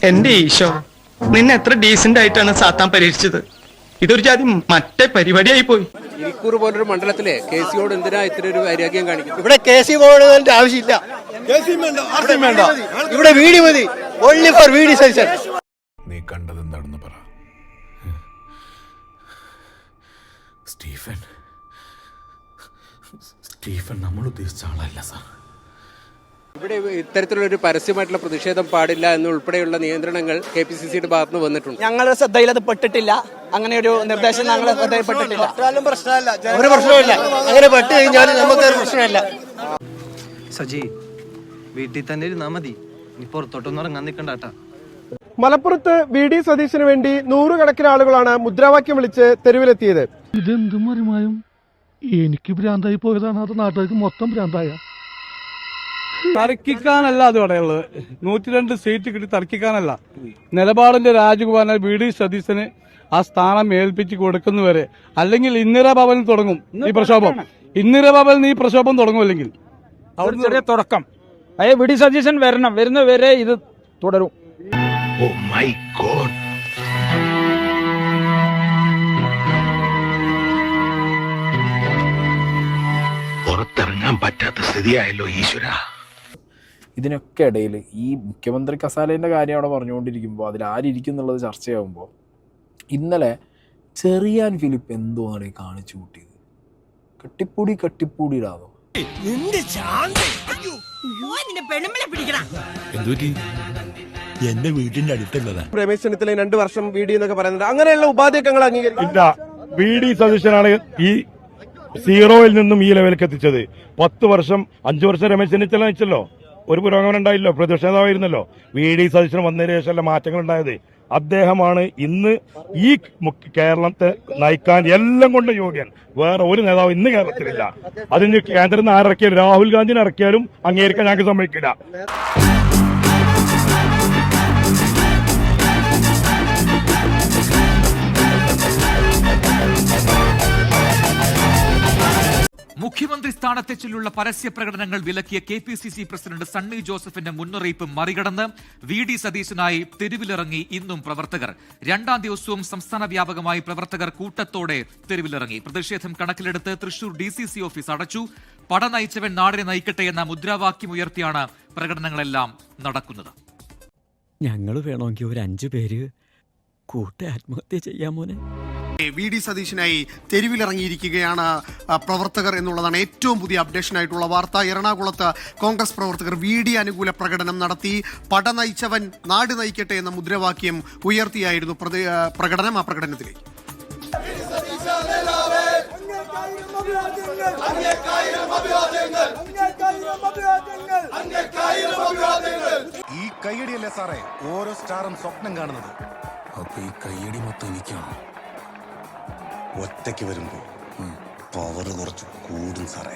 എന്റെ ഈശോ, നിന്നെ എത്ര ഡീസന്റ് ആയിട്ടാണ് സാത്താൻ പരീക്ഷിച്ചത്. ഇതൊരു ജാതി മറ്റേ പരിപാടിയായി പോയി. ഇരിക്കൂർ പോലൊരു മണ്ഡലത്തിലെ കെ സിയോട് എന്തിനാ ഇത്ര ഒരു വൈരാഗ്യം കാണിക്കും? ഇവിടെ കെ സി പോകേണ്ടതിന്റെ ആവശ്യമില്ല. ഇവിടെ വീടി മതി. ഓൺലി ഫോർ വീടി സജഷൻ. നീ കണ്ടത് എന്താണെന്ന് പറ. സ്റ്റീഫൻ നമ്മൾ ഉദ്ദേശിച്ച ആളല്ല സാർ. ഇവിടെ ഇത്തരത്തിലുള്ള പരസ്യമായിട്ടുള്ള പ്രതിഷേധം പാടില്ല എന്നുൾപ്പെടെയുള്ള നിയന്ത്രണങ്ങൾ KPCCയുടെ ഭാഗത്ത് നിന്ന് വന്നിട്ടുണ്ട്. ഞങ്ങളുടെ ശ്രദ്ധയിൽ അത് പെട്ടിട്ടില്ല. അങ്ങനെ ഒരു നിർദ്ദേശം ഞങ്ങളുടെ ശ്രദ്ധയിൽപ്പെട്ടിട്ടില്ല. ഒരു പ്രശ്നമില്ല. അങ്ങനെ പെട്ട് കഴിഞ്ഞാൽ നമുക്ക് പ്രശ്നമില്ല. സജി, വീട്ടിൽ തന്നെ ഇരുന്നാ മതി. നീ പുറത്തോട്ടൊന്നും ഇറങ്ങാൻ നിൽക്കണ്ടാട്ടാ. മലപ്പുറത്ത് VD സതീശന് വേണ്ടി നൂറുകണക്കിന് ആളുകളാണ് മുദ്രാവാക്യം വിളിച്ച് തെരുവിലെത്തിയത്. ഇതെന്തും മറിമായും എനിക്ക് ഭ്രാന്തായി പോയതാണ്, അത് നാട്ടുകാർക്ക് മൊത്തം ഭ്രാന്തായ. തർക്കിക്കാനല്ല അത് ഇവിടെയുള്ളത്. 102 സീറ്റ് കിട്ടി തർക്കിക്കാനല്ല. നിലപാടിന്റെ രാജകുമാരൻ VD സതീശന് ആ സ്ഥാനം ഏൽപ്പിച്ച് കൊടുക്കുന്നവരെ, അല്ലെങ്കിൽ ഇന്ദിരാഭവനിൽ തുടങ്ങും ഈ പ്രക്ഷോഭം. ഇന്ദിരാഭവനിൽ ഈ പ്രക്ഷോഭം തുടങ്ങും. അല്ലെങ്കിൽ അവിടെ ചെറിയ തുടക്കം VD സതീശൻ വരണം. വരുന്നവരെ ഇത് തുടരും. Oh my God. പുറത്തിറങ്ങാൻ പറ്റാത്ത സ്ഥിതിയായല്ലോ ഈശ്വര. ഇതിനൊക്കെ ഇടയിൽ ഈ മുഖ്യമന്ത്രി കസാലേൻ്റെ കാര്യം അവിടെ പറഞ്ഞുകൊണ്ടിരിക്കുമ്പോൾ അതിൽ ആരിയ്ക്കും എന്നുള്ളത് ചർച്ചയാകുമ്പോൾ ഇന്നലെ ചെറിയാൻ ഫിലിപ്പ് എന്തോന്നാണ് കാണിച്ചു കൂട്ടിയത്. കട്ടിപ്പൂടിയിടാതോ എന്റെ വീടിന്റെ അടുത്തുള്ളതാ. രമേശ് ചെന്നിത്തല 2 വർഷം VD എന്നൊക്കെ പറയുന്നുണ്ട്. അങ്ങനെയുള്ള ഉപാധികൾ അംഗീകരിക്കും. ഇല്ല, VD സതീശനാണ് ഈ 0-ൽ നിന്നും ഈ ലെവലിലേക്ക് എത്തിച്ചത്. 10 വർഷം 5 വർഷം രമേശ് ചെന്നിത്തല നയിച്ചല്ലോ. ഒരു പുരോഗമനം ഉണ്ടായില്ലോ. പ്രതിപക്ഷ നേതാവായിരുന്നല്ലോ. VD സതീശൻ വന്നതിന് ശേഷമല്ല മാറ്റങ്ങൾ ഉണ്ടായത്. അദ്ദേഹമാണ് ഇന്ന് ഈ കേരളത്തെ നയിക്കാൻ എല്ലാം കൊണ്ട് യോഗ്യൻ. വേറെ ഒരു നേതാവ് ഇന്ന് കേരളത്തിലില്ല. അതിന് കേന്ദ്രത്തിൽ നിന്ന് ആരിറക്കിയാലും രാഹുൽ ഗാന്ധിനെ ഇറക്കിയാലും അംഗീകരിക്കാൻ ഞങ്ങൾക്ക് സമ്മതിക്കില്ല. മുഖ്യമന്ത്രി സ്ഥാനത്തെ ചൊല്ലിയുള്ള പരസ്യ പ്രകടനങ്ങൾ വിലക്കിയ KPCC പ്രസിഡന്റ് സണ്ണി ജോസഫിന്റെ മുന്നറിയിപ്പ് മറികടന്ന് VD സതീശനായി തെരുവിലിറങ്ങി ഇന്നും പ്രവർത്തകർ. 2ാം ദിവസവും സംസ്ഥാന വ്യാപകമായി പ്രവർത്തകർ കൂട്ടത്തോടെ തെരുവിലിറങ്ങി. പ്രതിഷേധം കണക്കിലെടുത്ത് തൃശൂർ DCC ഓഫീസ് അടച്ചു. പട നയിച്ചവൻ നാടിനെ നയിക്കട്ടെ എന്ന മുദ്രാവാക്യം ഉയർത്തിയാണ് പ്രകടനങ്ങളെല്ലാം നടക്കുന്നത്. ഞങ്ങൾ വേണമെങ്കിൽ ഒരു 5 പേര് ആത്മഹത്യ ചെയ്യാമോനെ. VD സതീശനായി തെരുവിലിറങ്ങിയിരിക്കുകയാണ് പ്രവർത്തകർ എന്നുള്ളതാണ് ഏറ്റവും പുതിയ അപ്ഡേഷൻ ആയിട്ടുള്ള വാർത്ത. എറണാകുളത്ത് കോൺഗ്രസ് പ്രവർത്തകർ VD അനുകൂല പ്രകടനം നടത്തി. പട നയിച്ചവൻ നാട് നയിക്കട്ടെ എന്ന മുദ്രാവാക്യം ഉയർത്തിയായിരുന്നു പ്രകടനം. ആ പ്രകടനത്തിലേക്ക് ഈ കയ്യടിയല്ലേ സാറേ ഓരോ സ്റ്റാറും സ്വപ്നം കാണുന്നത്. അപ്പൊ ഈ കയ്യടി മൊത്തം എനിക്കാണ്. ഒറ്റയ്ക്ക് വരുമ്പോ പവർ കുറച്ച് കൂടും സാറേ.